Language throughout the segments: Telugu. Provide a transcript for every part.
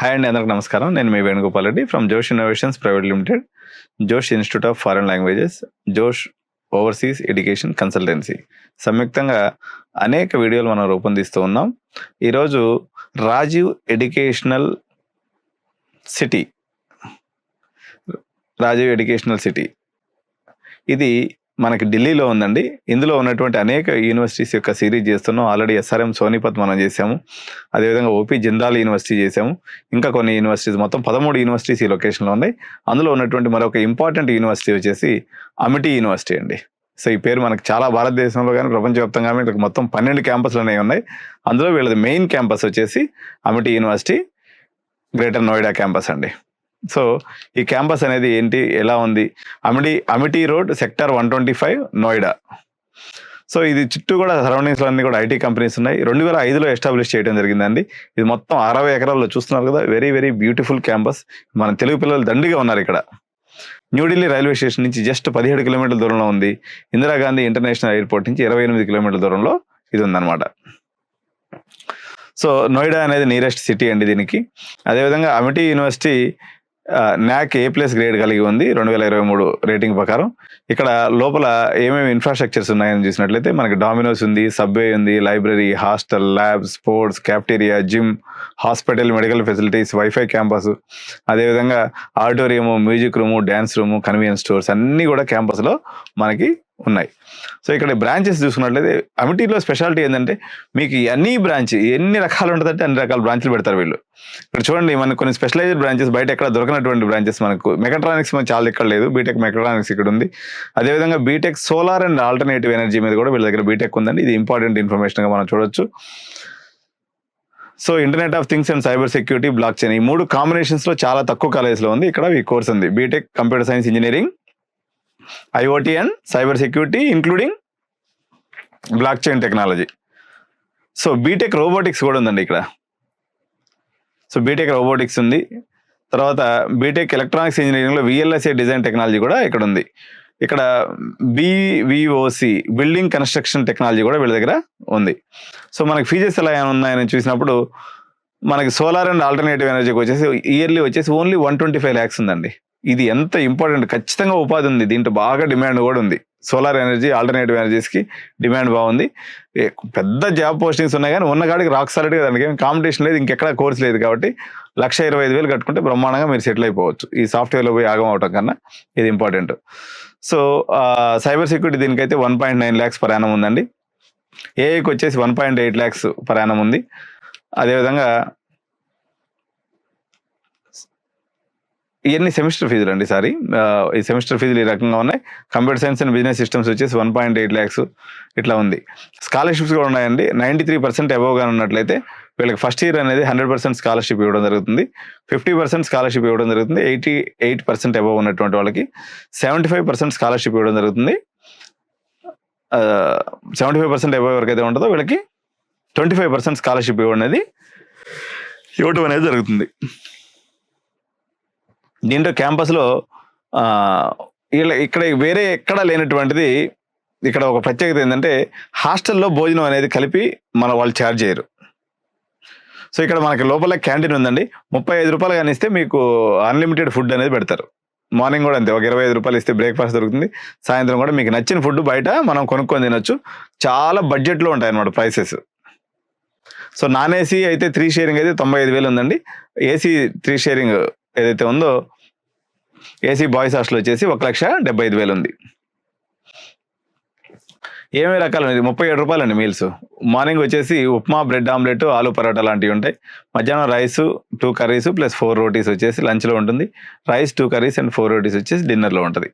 హాయ్ అండి, అందరికి నమస్కారం. నేను మీ Venugopal Reddy from Josh Innovations Private Limited, Josh Institute of Foreign Languages, Josh Overseas Education Consultancy సంయుక్తంగా అనేక వీడియోలు మనం రూపొందిస్తూ ఉన్నాం. ఈరోజు Rajiv educational city, Rajiv educational city ఇది మనకి ఢిల్లీలో ఉందండి. ఇందులో ఉన్నటువంటి అనేక యూనివర్సిటీస్ యొక్క సిరీస్ చేస్తున్నాం. ఆల్రెడీ ఎస్ఆర్ఎం సోనిపత్ మనం చేసాము, అదేవిధంగా ఓపీ జిందాల్ యూనివర్సిటీ చేసాము, ఇంకా కొన్ని యూనివర్సిటీస్, మొత్తం 13 యూనివర్సిటీస్ ఈ లొకేషన్లో ఉన్నాయి. అందులో ఉన్నటువంటి మరొక ఇంపార్టెంట్ యూనివర్సిటీ వచ్చేసి అమిటీ యూనివర్సిటీ అండి. సో ఈ పేరు మనకి చాలా భారతదేశంలో కానీ ప్రపంచవ్యాప్తంగా కానీ మొత్తం 12 క్యాంపస్లు అనేవి ఉన్నాయి. అందులో వీళ్ళది మెయిన్ క్యాంపస్ వచ్చేసి Amity university greater Noida campus అండి. సో ఈ క్యాంపస్ అనేది ఏంటి, ఎలా ఉంది? Amity road sector 125 Noida. So ఇది చుట్టూ కూడా సరౌండింగ్స్లో అన్ని కూడా ఐటీ కంపెనీస్ ఉన్నాయి. 2005లో ఎస్టాబ్లిష్ చేయడం జరిగిందండి. ఇది మొత్తం 60 ఎకరాల్లో చూస్తున్నారు కదా, వెరీ వెరీ బ్యూటిఫుల్ క్యాంపస్. మన తెలుగు పిల్లలు దండిగా ఉన్నారు ఇక్కడ. న్యూఢిల్లీ రైల్వే స్టేషన్ నుంచి జస్ట్ 17 కిలోమీటర్ల దూరంలో ఉంది. ఇందిరాగాంధీ ఇంటర్నేషనల్ ఎయిర్పోర్ట్ నుంచి 28 కిలోమీటర్ల దూరంలో ఇది ఉందన్నమాట. సో నోయిడా అనేది నియరెస్ట్ సిటీ అండి దీనికి. అదేవిధంగా Amity university NAC A+ grade కలిగి ఉంది 2023 రేటింగ్ ప్రకారం. ఇక్కడ లోపల ఏమేమి ఇన్ఫ్రాస్ట్రక్చర్స్ ఉన్నాయని చూసినట్లయితే మనకి డామినోస్ ఉంది, సబ్వే ఉంది, library, hostel, lab, sports, cafeteria, gym, hospital, medical facilities, wifi campus, అదేవిధంగా auditorium, music room, dance room, convenience stores అన్నీ కూడా క్యాంపస్లో మనకి ఉన్నాయి. సో ఇక్కడ బ్రాంచెస్ చూసుకున్నట్లయితే అమిటీలో స్పెషాలిటీ ఏంటంటే మీకు అన్ని బ్రాంచ్ ఎన్ని రకాలు ఉంటుందంటే అన్ని రకాల బ్రాంచ్లు పెడతారు వీళ్ళు. ఇక్కడ చూడండి, మనకు కొన్ని స్పెషలైజ్డ్ బ్రాంచెస్ బయట ఎక్కడ దొరకనటువంటి బ్రాంచెస్. మనకు మెకాట్రానిక్స్ మన చాలా ఇక్కడ లేదు, బీటెక్ మెకాట్రానిక్స్ ఇక్కడ ఉంది. అదేవిధంగా B Tech solar and alternative energy మీద కూడా వీళ్ళ దగ్గర బీటెక్ ఉందండి. ఇది ఇంపార్టెంట్ ఇన్ఫర్మేషన్గా మనం చూడొచ్చు. So internet of things and cyber security, block chain, ఈ 3 కాంబినేషన్స్లో చాలా తక్కువ కాలేజ్లో ఉంది. ఇక్కడ ఈ కోర్స్ ఉంది, B Tech computer science engineering, IoT and cyber security including blockchain technology. So B Tech robotics కూడా ఉందండి ఇక్కడ. సో బీటెక్ రోబోటిక్స్ ఉంది. తర్వాత బీటెక్ ఎలక్ట్రానిక్స్ ఇంజనీరింగ్లో VLSI డిజైన్ టెక్నాలజీ కూడా ఇక్కడ ఉంది. ఇక్కడ BVOC బిల్డింగ్ కన్స్ట్రక్షన్ టెక్నాలజీ కూడా వీళ్ళ దగ్గర ఉంది. సో మనకి ఫీచర్స్ ఎలా ఉన్నాయని చూసినప్పుడు మనకి సోలార్ అండ్ ఆల్టర్నేటివ్ ఎనర్జీకి వచ్చేసి ఇయర్లీ వచ్చేసి ఓన్లీ 125 lakhs ఉందండి. ఇది ఎంత ఇంపార్టెంట్, ఖచ్చితంగా ఉపాధి ఉంది దీంట్లో, బాగా డిమాండ్ కూడా ఉంది. సోలార్ ఎనర్జీ, ఆల్టర్నేటివ్ ఎనర్జీస్కి డిమాండ్ బాగుంది. పెద్ద జాబ్ పోస్టింగ్స్ ఉన్నాయి కానీ ఉన్న కాడికి రాక్ సాలిడ్గా, దానికి ఏం కాంపిటీషన్ లేదు, ఇంకెక్కడ కోర్స్ లేదు. కాబట్టి 1,25,000 కట్టుకుంటే బ్రహ్మాండంగా మీరు సెటిల్ అయిపోవచ్చు. ఈ సాఫ్ట్వేర్లో పోయి ఆగం అవటం కన్నా ఇది ఇంపార్టెంట్. సో సైబర్ సెక్యూరిటీ దీనికైతే 1.9 lakhs per annum ఉందండి. ఏఐకి వచ్చేసి 1.8 lakhs per annum ఉంది. అదేవిధంగా ఇవన్నీ సెమిస్టర్ ఫీజులు అండి. ఈ సెమిస్టర్ ఫీజులు ఈ రకంగా ఉన్నాయి. Computer science and business systems వచ్చేసి 1.8 lakhs ఇట్లా ఉంది. స్కాలర్షిప్స్ కూడా ఉన్నాయండి. 93% అబోవ్గా ఉన్నట్లయితే వీళ్ళకి ఫస్ట్ ఇయర్ అనేది 100% స్కాలర్షిప్ ఇవ్వడం జరుగుతుంది, 50% స్కాలర్షిప్ ఇవ్వడం జరుగుతుంది. 88% అబోవ్ ఉన్నటువంటి వాళ్ళకి 75% స్కాలర్షిప్ ఇవ్వడం జరుగుతుంది. 75% అబోవ్ ఎవరికైతే ఉంటుందో వీళ్ళకి 25% స్కాలర్షిప్ ఇవ్వడం అనేది జరుగుతుంది. దీంట్లో క్యాంపస్లో ఇక్కడ వేరే ఎక్కడా లేనటువంటిది, ఇక్కడ ఒక ప్రత్యేకత ఏంటంటే హాస్టల్లో భోజనం అనేది కలిపి వాళ్ళు ఛార్జ్ చేయరు. సో ఇక్కడ మనకి లోపల క్యాంటీన్ ఉందండి. 35 రూపాయలు కానీ ఇస్తే మీకు అన్లిమిటెడ్ ఫుడ్ అనేది పెడతారు. మార్నింగ్ కూడా అంతే, ఒక 25 రూపాయలు ఇస్తే బ్రేక్ఫాస్ట్ దొరుకుతుంది. సాయంత్రం కూడా మీకు నచ్చిన ఫుడ్ బయట మనం కొనుక్కొని తినొచ్చు. చాలా బడ్జెట్లో ఉంటాయి అన్నమాట ప్రైసెస్. సో నాన్ ఏసీ అయితే 3 షేరింగ్ అయితే 95,000 ఉందండి. ఏసీ 3 షేరింగ్ ఏదైతే ఉందో ఏసీ బాయ్స్ హాస్టల్ వచ్చేసి 1,75,000 ఉంది. ఏమేమి రకాలు అనేది 37 రూపాయలు అండి మీల్స్. మార్నింగ్ వచ్చేసి ఉప్మా, బ్రెడ్ ఆమ్లెట్, ఆలు పరోటా లాంటివి ఉంటాయి. మధ్యాహ్నం రైస్ 2 కర్రీస్ ప్లస్ 4 రోటీస్ వచ్చేసి లంచ్లో ఉంటుంది. రైస్ 2 కర్రీస్ అండ్ 4 రోటీస్ వచ్చేసి డిన్నర్లో ఉంటుంది.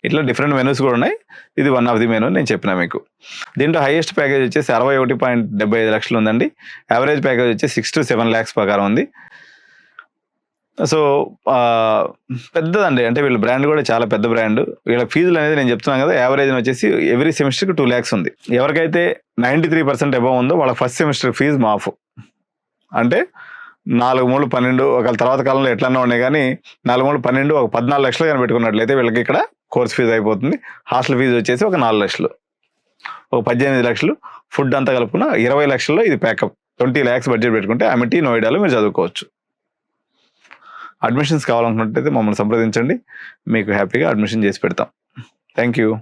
ఇట్లా డిఫరెంట్ మెనూస్ కూడా ఉన్నాయి. ఇది వన్ ఆఫ్ ది మెనూ నేను చెప్పిన మీకు. దీంట్లో హైయెస్ట్ ప్యాకేజ్ వచ్చేసి 61.75 లక్షలు ఉందండి. యావరేజ్ ప్యాకేజ్ వచ్చేసి 6 to 7 lakhs ప్రకారం ఉంది. సో పెద్దదండి, అంటే వీళ్ళ బ్రాండ్ కూడా చాలా పెద్ద బ్రాండ్. వీళ్ళ ఫీజులు అనేది నేను చెప్తున్నాను కదా, యావరేజ్ వచ్చేసి ఎవ్రీ సెమిస్టర్కి 2 lakhs ఉంది. ఎవరికైతే 93% అబవ్ ఉందో వాళ్ళకి ఫస్ట్ సెమిస్టర్ ఫీజు మాఫ్. అంటే 4 3 12, ఒకవేళ తర్వాత కాలంలో ఎట్లన్నా ఉన్నాయి కానీ 4 3 12 ఒక 14 లక్షలు కానీ పెట్టుకున్నట్లయితే వీళ్ళకి ఇక్కడ కోర్స్ ఫీజు అయిపోతుంది. హాస్టల్ ఫీజు వచ్చేసి ఒక 4 లక్షలు, ఒక 18 లక్షలు, ఫుడ్ అంతా కలుపుకున్న 20 లక్షల్లో ఇది ప్యాకప్. 20 lakhs బడ్జెట్ పెట్టుకుంటే అమిటీ నోయిడాలో మీరు చదువుకోవచ్చు. అడ్మిషన్స్ కావాలనుకున్నట్టయితే మమ్మల్ని సంప్రదించండి, మీకు హ్యాపీగా అడ్మిషన్ చేసి పెడతాం. Thank you.